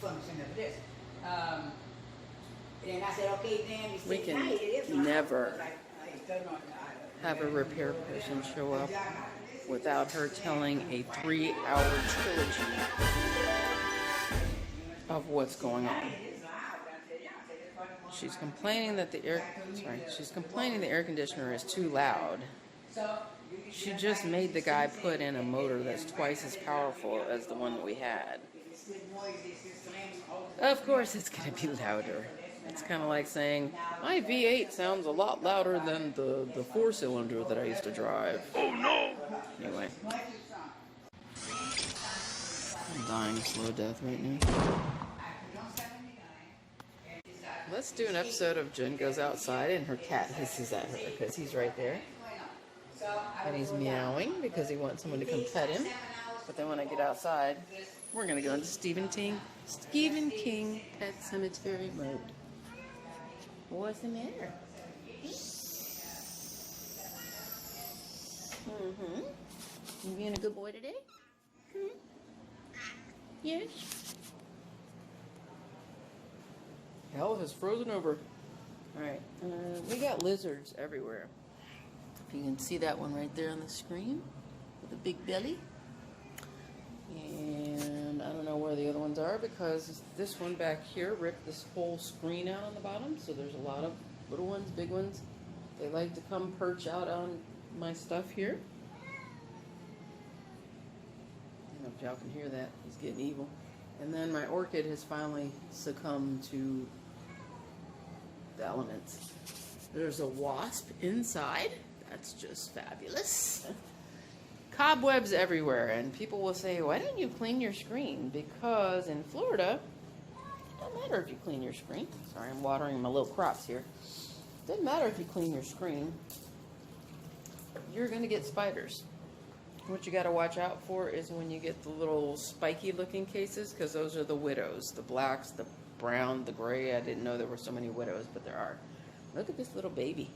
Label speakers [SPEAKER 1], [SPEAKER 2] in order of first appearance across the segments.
[SPEAKER 1] function of this. And I said, okay, then
[SPEAKER 2] We can never have a repair person show up without her telling a 3-hour trilogy of what's going on. She's complaining that the air conditioner is too loud. She just made the guy put in a motor that's twice as powerful as the one that we had. Of course it's going to be louder. It's kind of like saying, my V8 sounds a lot louder than the 4-cylinder that I used to drive. Oh no! Anyway. I'm dying a slow death right now. Let's do an episode of Jen Goes Outside and her cat hisses at her because he's right there. And he's meowing because he wants someone to come pet him. But then when I get outside, we're going to go into Stephen King Pet Cemetery mode. What's the matter? You being a good boy today? Yes. Hell has frozen over. Alright, we got lizards everywhere. If you can see that one right there on the screen with a big belly. And I don't know where the other ones are because this one back here ripped this whole screen out on the bottom. So there's a lot of little ones, big ones. They like to come perch out on my stuff here. I don't know if y'all can hear that. He's getting evil. And then my orchid has finally succumbed to the elements. There's a wasp inside. That's just fabulous. Cobwebs everywhere, and people will say, why don't you clean your screen? Because in Florida, it doesn't matter if you clean your screen. Sorry, I'm watering my little crops here. It doesn't matter if you clean your screen. You're going to get spiders. What you got to watch out for is when you get the little spiky looking cases, because those are the widows. The blacks, the brown, the gray. I didn't know there were so many widows, but there are. Look at this little baby.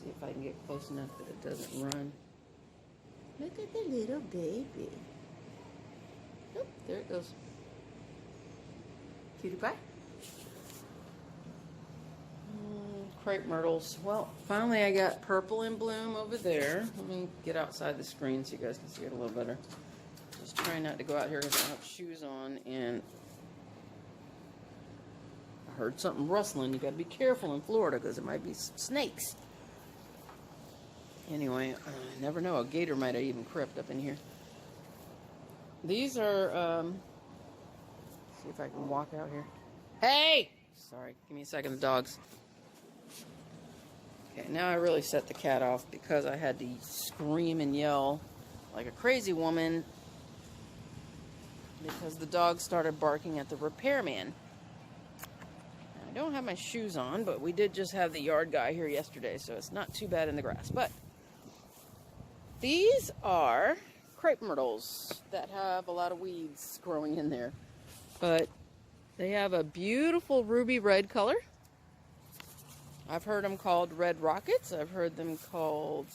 [SPEAKER 2] See if I can get close enough that it doesn't run. Look at the little baby. Oh, there it goes. Cutie pie. Crepe myrtles. Well, finally I got purple in bloom over there. Let me get outside the screen so you guys can see it a little better. Just trying not to go out here because I don't have shoes on, and I heard something rustling. You got to be careful in Florida because it might be snakes. Anyway, I never know. A gator might have even crept up in here. These are, see if I can walk out here. Hey! Sorry, give me a second, the dogs. Okay, now I really set the cat off because I had to scream and yell like a crazy woman because the dog started barking at the repairman. I don't have my shoes on, but we did just have the yard guy here yesterday, so it's not too bad in the grass. But these are crepe myrtles that have a lot of weeds growing in there. But they have a beautiful ruby red color. I've heard them called red rockets. I've heard them called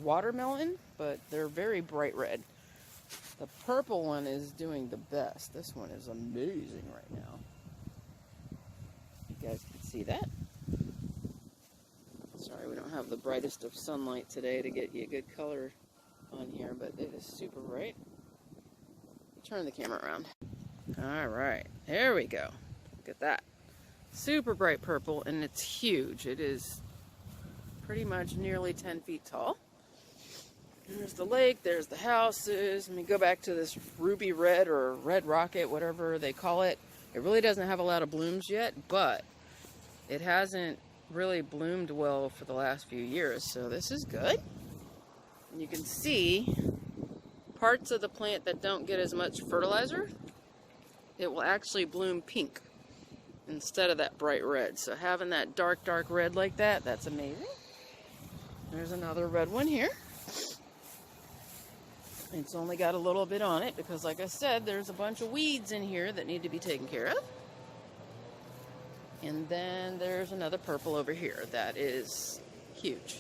[SPEAKER 2] watermelon, but they're very bright red. The purple one is doing the best. This one is amazing right now. You guys can see that. Sorry, we don't have the brightest of sunlight today to get you a good color on here, but it is super bright. Turn the camera around. Alright, there we go. Look at that. Super bright purple, and it's huge. It is pretty much nearly 10 feet tall. There's the lake, there's the houses. Let me go back to this ruby red or red rocket, whatever they call it. It really doesn't have a lot of blooms yet, but it hasn't really bloomed well for the last few years, so this is good. And you can see parts of the plant that don't get as much fertilizer, it will actually bloom pink instead of that bright red. So having that dark red like that, that's amazing. There's another red one here. It's only got a little bit on it because, like I said, there's a bunch of weeds in here that need to be taken care of. And then there's another purple over here that is huge,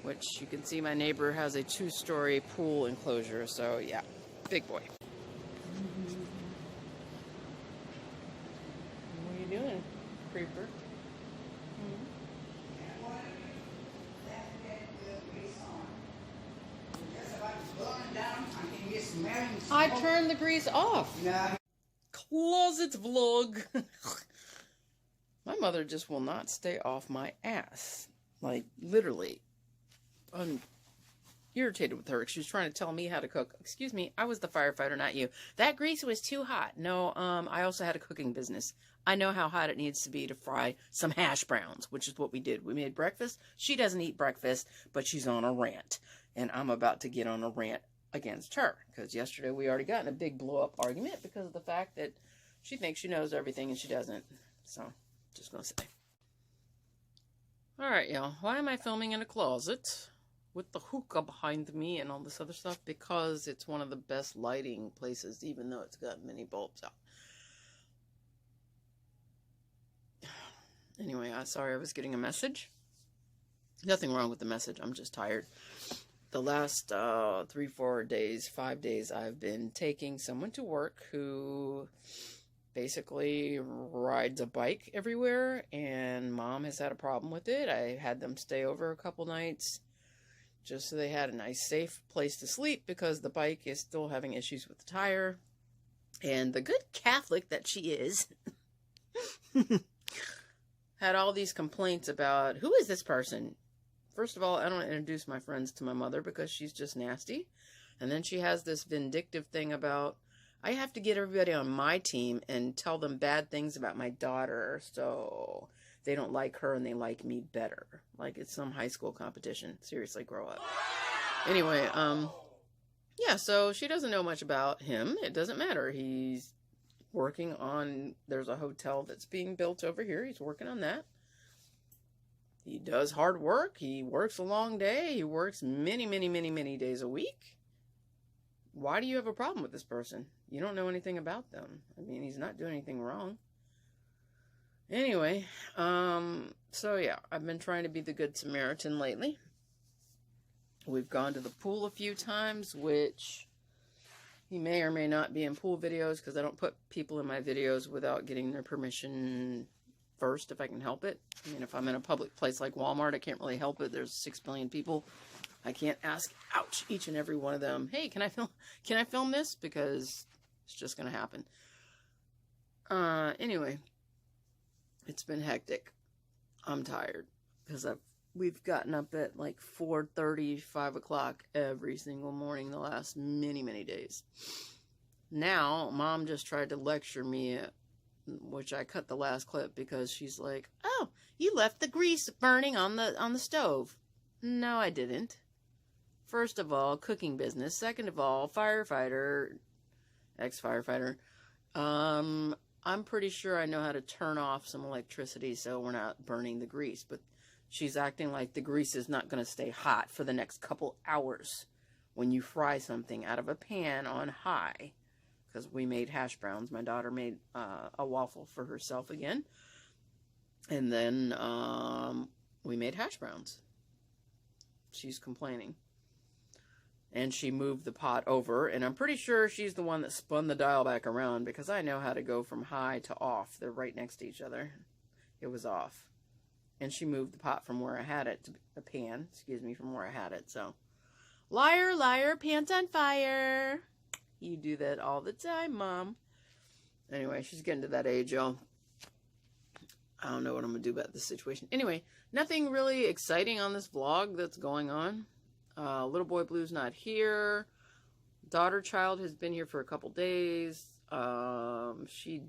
[SPEAKER 2] which you can see my neighbor has a 2-story pool enclosure, so yeah, big boy. creeper. I turned the grease off. Closet vlog. My mother just will not stay off my ass. Like, literally. I'm irritated with her. She was trying to tell me how to cook. Excuse me, I was the firefighter, not you. That grease was too hot. No, I also had a cooking business. I know how hot it needs to be to fry some hash browns, which is what we did. We made breakfast. She doesn't eat breakfast, but she's on a rant. And I'm about to get on a rant against her. Because yesterday we already got in a big blow-up argument because of the fact that she thinks she knows everything and she doesn't. So, just gonna say. Alright, y'all. Why am I filming in a closet with the hookah behind me and all this other stuff? Because it's one of the best lighting places, even though it's got many bulbs out. Anyway, sorry I was getting a message. Nothing wrong with the message. I'm just tired. The last 3, 4 days, 5 days, I've been taking someone to work who basically rides a bike everywhere, and Mom has had a problem with it. I had them stay over a couple nights just so they had a nice, safe place to sleep because the bike is still having issues with the tire. And the good Catholic that she is had all these complaints about, who is this person? First of all, I don't introduce my friends to my mother because she's just nasty. And then she has this vindictive thing about, I have to get everybody on my team and tell them bad things about my daughter so they don't like her and they like me better. Like it's some high school competition. Seriously, grow up. Anyway, yeah, so she doesn't know much about him. It doesn't matter. He's working on, there's a hotel that's being built over here. He's working on that. He does hard work. He works a long day. He works many, many, many, many days a week. Why do you have a problem with this person? You don't know anything about them. I mean, he's not doing anything wrong. Anyway, so yeah, I've been trying to be the good Samaritan lately. We've gone to the pool a few times, which he may or may not be in pool videos because I don't put people in my videos without getting their permission first if I can help it. I mean, if I'm in a public place like Walmart, I can't really help it. There's 6 billion people. I can't ask, ouch, each and every one of them, hey, can I film this? Because it's just going to happen. Anyway, it's been hectic. I'm tired because we've gotten up at like 4:30, 5 o'clock every single morning the last many, many days. Now, Mom just tried to lecture me, which I cut the last clip because she's like, oh, you left the grease burning on the stove. No, I didn't. First of all, cooking business. Second of all, firefighter, ex-firefighter. I'm pretty sure I know how to turn off some electricity so we're not burning the grease. But she's acting like the grease is not going to stay hot for the next couple hours when you fry something out of a pan on high. Because we made hash browns. My daughter made a waffle for herself again. And then we made hash browns. She's complaining. And she moved the pot over. And I'm pretty sure she's the one that spun the dial back around because I know how to go from high to off. They're right next to each other. It was off. And she moved the pot from where I had it to the pan. Excuse me, from where I had it. So, liar, liar, pants on fire. You do that all the time, Mom. Anyway, she's getting to that age, y'all. I don't know what I'm going to do about this situation. Anyway, nothing really exciting on this vlog that's going on. Little boy Blue's not here. Daughter child has been here for a couple days. She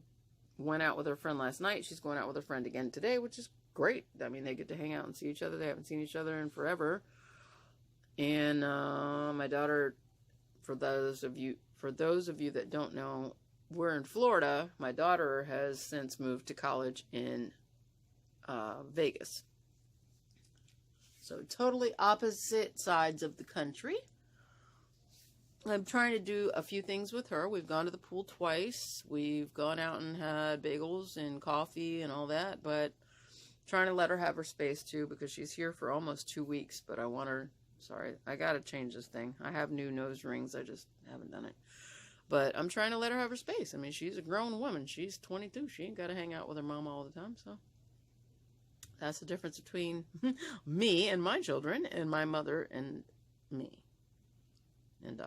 [SPEAKER 2] went out with her friend last night. She's going out with her friend again today, which is great. I mean, they get to hang out and see each other. They haven't seen each other in forever. And my daughter, for those of you that don't know, we're in Florida. My daughter has since moved to college in Vegas. So totally opposite sides of the country. I'm trying to do a few things with her. We've gone to the pool twice. We've gone out and had bagels and coffee and all that. But trying to let her have her space too because she's here for almost 2 weeks. But I want her... Sorry, I gotta change this thing. I have new nose rings. I just haven't done it. But I'm trying to let her have her space. I mean, she's a grown woman. She's 22. She ain't got to hang out with her mom all the time. So That's the difference between me and my children and my mother and me. And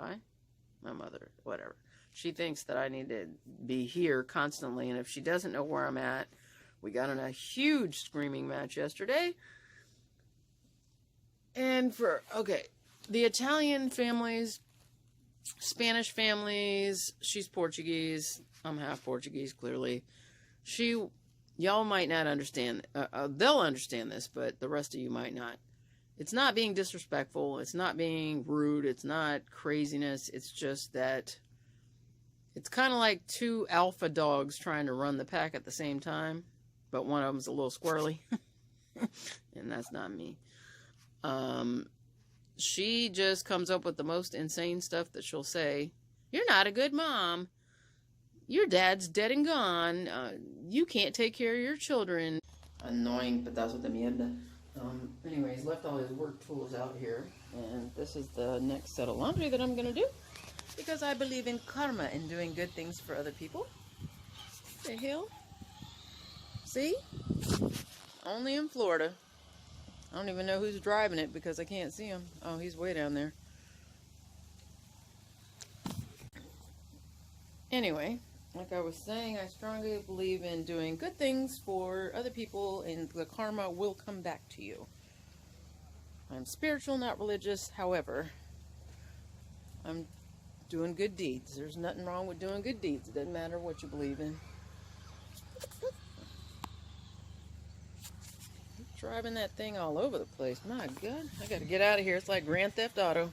[SPEAKER 2] my mother, whatever. She thinks that I need to be here constantly, and if she doesn't know where I'm at, we got in a huge screaming match yesterday. And the Italian families, Spanish families, she's Portuguese, I'm half Portuguese, clearly. Y'all might not understand, they'll understand this, but the rest of you might not. It's not being disrespectful, it's not being rude, it's not craziness, it's just that it's kind of like two alpha dogs trying to run the pack at the same time, but one of them's a little squirrely, and that's not me. She just comes up with the most insane stuff that she'll say. You're not a good mom. Your dad's dead and gone. You can't take care of your children. Annoying pedazo de mierda. Anyways, left all his work tools out here. And this is the next set of laundry that I'm going to do. Because I believe in karma and doing good things for other people. The hell? See? Only in Florida. I don't even know who's driving it because I can't see him. Oh, he's way down there. Anyway, like I was saying, I strongly believe in doing good things for other people, and the karma will come back to you. I'm spiritual, not religious. However, I'm doing good deeds. There's nothing wrong with doing good deeds. It doesn't matter what you believe in. Driving that thing all over the place. My God, I gotta get out of here. It's like Grand Theft Auto.